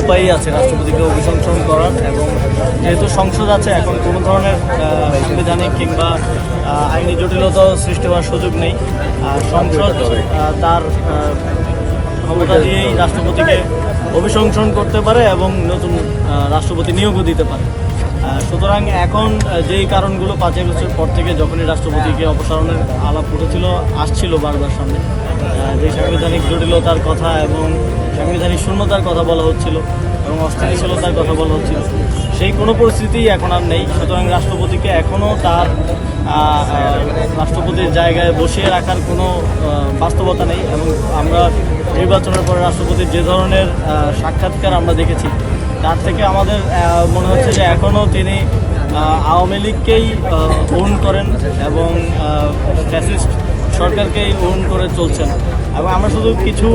উপায়ই আছে রাষ্ট্রপতিকে অভিশংসন করার, এবং যেহেতু সংসদ আছে এখন কোনো ধরনের সাংবিধানিক কিংবা আইনি জটিলতা সৃষ্টি হওয়ার সুযোগ নেই। সংসদ তার ক্ষমতা দিয়েই রাষ্ট্রপতিকে অভিশংসন করতে পারে এবং নতুন রাষ্ট্রপতি নিয়োগও দিতে পারে। সুতরাং এখন যেই কারণগুলো 5 আগস্টের পর থেকে যখনই রাষ্ট্রপতিকে অপসারণের আলাপ আসছিল বারবার সামনে, যে সাংবিধানিক জটিলতার কথা এবং সাংবিধানিক শূন্যতার কথা বলা হচ্ছিল এবং অস্থিতিশীলতার কথা বলা হচ্ছিল, সেই কোনো পরিস্থিতিই এখন আর নেই। সুতরাং রাষ্ট্রপতিকে এখনও তার রাষ্ট্রপতির জায়গায় বসিয়ে রাখার কোনো বাস্তবতা নেই। এবং আমরা নির্বাচনের পরে রাষ্ট্রপতির যে ধরনের সাক্ষাৎকার আমরা দেখেছি, তার থেকে আমাদের মনে হচ্ছে যে এখনও তিনি আওয়ামী লীগকেই ওন করেন এবং ফ্যাসিস্ট সরকারকেই ওন করে চলছেন। এবং আমরা শুধু কিছু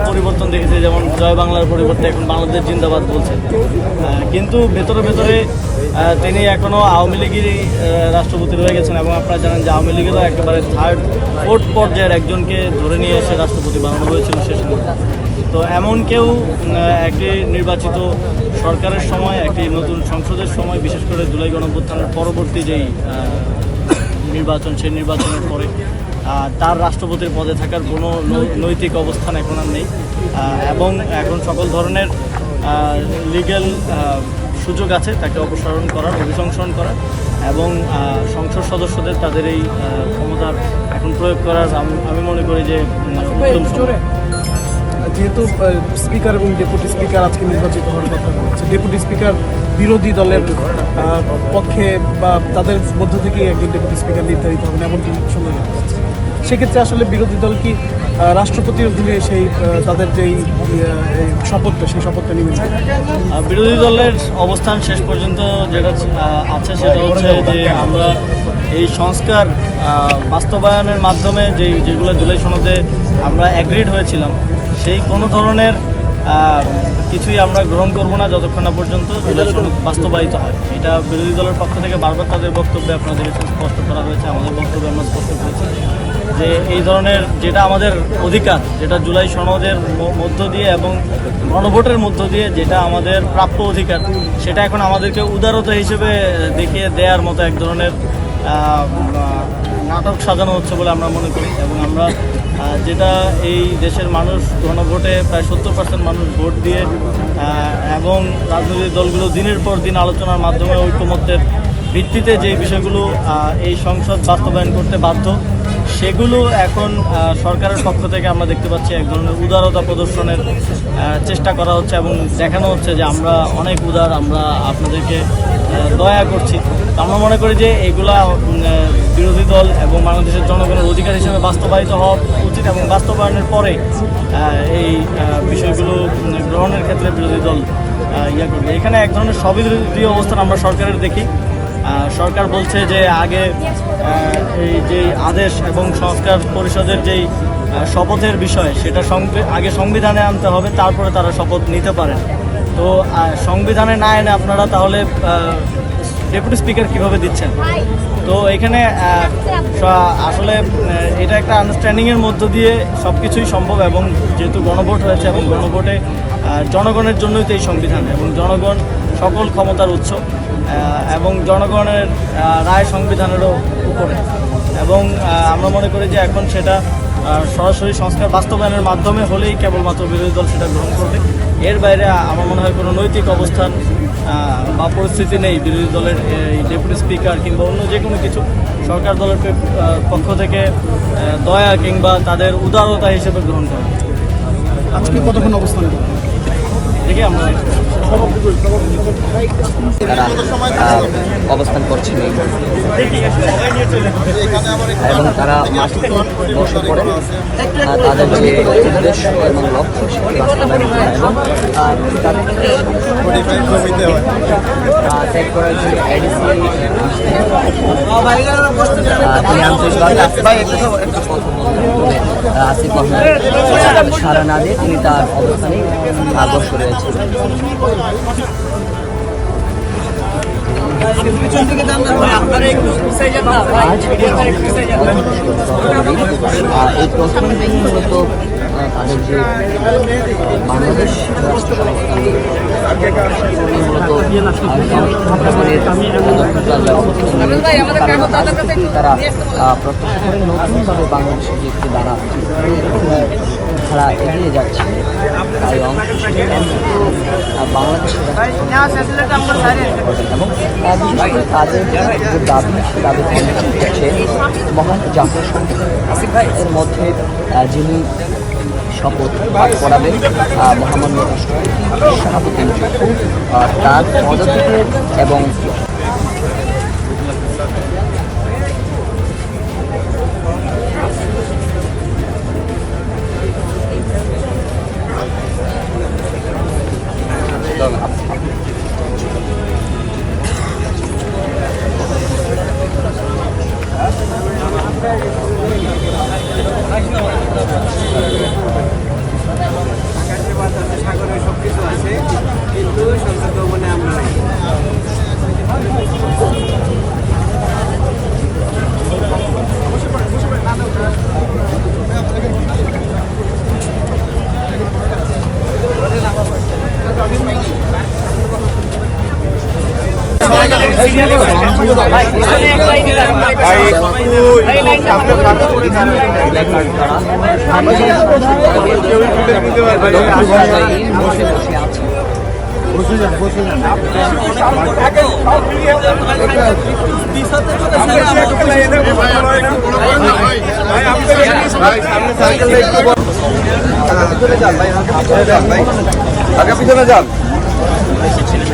পরিবর্তন দেখেছি, যেমন জয় বাংলার পরিবর্তে এখন বাংলাদেশ জিন্দাবাদ বলছেন, কিন্তু ভেতরে ভেতরে তিনি এখনও আওয়ামী লীগেরই রাষ্ট্রপতি রয়ে গেছেন। এবং আপনারা জানেন যে আওয়ামী লীগেরও একেবারে 3rd 4th পর্যায়ের একজনকে ধরে নিয়ে এসে রাষ্ট্রপতি বানানো হয়েছিল সে সময়। তো এমন কেউ একটি নির্বাচিত সরকারের সময়, একটি নতুন সংসদের সময়, বিশেষ করে জুলাই গণঅভ্যুত্থানের পরবর্তী যেই নির্বাচন, সেই নির্বাচনের পরে তার রাষ্ট্রপতির পদে থাকার কোনো নৈতিক অবস্থান এখন আর নেই। এবং এখন সকল ধরনের লিগ্যাল সুযোগ আছে তাকে অপসারণ করার, অভিশংসন করার এবং সংসদ সদস্যদের তাদের এই ক্ষমতার এখন প্রয়োগ করার আমি মনে করি যে উত্তম সময়। যেহেতু স্পিকার এবং ডেপুটি স্পিকার আজকে নির্বাচিত হওয়ার কথা বলছে, ডেপুটি স্পিকার বিরোধী দলের পক্ষে বা তাদের মধ্য থেকেই একজন ডেপুটি স্পিকার নির্ধারিত হবেন এমনটি শোনা যাচ্ছে। সেক্ষেত্রে আসলে বিরোধী দল কি রাষ্ট্রপতির অধীনে সেই তাদের যেই শপথটা, সেই শপথটা নেবেন? বিরোধী দলের অবস্থান শেষ পর্যন্ত যেটা আছে সেটা হচ্ছে যে আমরা এই সংস্কার বাস্তবায়নের মাধ্যমে যেগুলো জুলাই সনদে আমরা অ্যাগ্রিড হয়েছিলাম, সেই কোনো ধরনের কিছুই আমরা গ্রহণ করব না যতক্ষণ না পর্যন্ত জুলাই সনদ বাস্তবায়িত হয়। এটা বিরোধী দলের পক্ষ থেকে বারবার তাদের বক্তব্যে আপনারা দেখেছেন স্পষ্ট করা হয়েছে, আমাদের বক্তব্যে আমরা স্পষ্ট করেছি যে এই ধরনের যেটা আমাদের অধিকার, যেটা জুলাই সনদের মধ্য দিয়ে এবং গণভোটের মধ্য দিয়ে যেটা আমাদের প্রাপ্য অধিকার, সেটা এখন আমাদেরকে উদারতা হিসেবে দেখিয়ে দেওয়ার মতো এক ধরনের নাটক সাজানো হচ্ছে বলে আমরা মনে করি। এবং আমরা যেটা এই দেশের মানুষ গণভোটে প্রায় 70% মানুষ ভোট দিয়ে এবং রাজনৈতিক দলগুলো দিনের পর দিন আলোচনার মাধ্যমে ঐকমত্যের ভিত্তিতে যে বিষয়গুলো এই সংসদ বাস্তবায়ন করতে বাধ্য, সেগুলো এখন সরকারের পক্ষ থেকে আমরা দেখতে পাচ্ছি এক ধরনের উদারতা প্রদর্শনের চেষ্টা করা হচ্ছে এবং দেখানো হচ্ছে যে আমরা অনেক উদার, আমরা আপনাদেরকে দয়া করছি। আমরা মনে করি যে এগুলা বিরোধী দল এবং বাংলাদেশের জনগণের অধিকার হিসেবে বাস্তবায়িত হওয়া উচিত এবং বাস্তবায়নের পরে এই বিষয়গুলো গ্রহণের ক্ষেত্রে বিরোধী দল করবে। এখানে এক ধরনের স্ববিরোধী অবস্থান আমরা সরকারের দেখি। সরকার বলছে যে আগে এই যে আদেশ এবং সংস্কার পরিষদের যেই শপথের বিষয়, সেটা আগে সংবিধানে আনতে হবে, তারপরে তারা শপথ নিতে পারেন। তো সংবিধানে না এনে আপনারা তাহলে ডেপুটি স্পিকার কীভাবে দিচ্ছেন? তো এখানে আসলে এটা একটা আন্ডারস্ট্যান্ডিংয়ের মধ্য দিয়ে সব কিছুই সম্ভব। এবং যেহেতু গণভোট হয়েছে এবং গণভোটে জনগণের জন্যই তো এই সংবিধান, এবং জনগণ সকল ক্ষমতার উৎস এবং জনগণের রায় সংবিধানেরও উপরে। এবং আমরা মনে করি যে এখন সেটা সরাসরি সংস্কার বাস্তবায়নের মাধ্যমে হলেই কেবলমাত্র বিরোধী দল সেটা গ্রহণ করবে। এর বাইরে আমার মনে হয় কোনো নৈতিক অবস্থান বা পরিস্থিতি নেই বিরোধী দলের এই ডেপুটি স্পিকার কিংবা অন্য যে কোনো কিছু সরকার দলের পক্ষ থেকে দয়া কিংবা তাদের উদারতা হিসেবে গ্রহণ করা। আজকে কতক্ষণ অবস্থান দেখি আমরা অবস্থান করছেন এবং তারা মাঠে বসে পড়ে তাদের যে উদ্দেশ্য এবং লক্ষ্য সেটি বাস্তবায়ন করা এবং ত্যাগ করার যে এডিসি তিনি আন্তর্জাতিক আসিফ মাহমুদ সারা না দিয়ে তিনি তার অবস্থানেই বসে রয়েছেন। এই প্রথম দিন মূলত তাদের যে বাংলাদেশ রাষ্ট্র সংস্থান তারা প্রত্যাশা করে নতুনভাবে বাংলাদেশে যে একটি দ্বারা তারা এগিয়ে যাচ্ছে তাই অংশ বাংলাদেশের এবং বিশেষ করে তাদের যে দাবি সে দাবি হচ্ছে মহান জাতীয় সংসদ এর মধ্যে যিনি শপথ পাঠ করাবেন মহামান্য রাষ্ট্রপতি শাহাবুদ্দিন তার পদত্যাগ এবং সাগরে সবকিছু আছে কিন্তু সংসদ ভবনে আমরা নাই। আগে পিছনে যান। ছেলে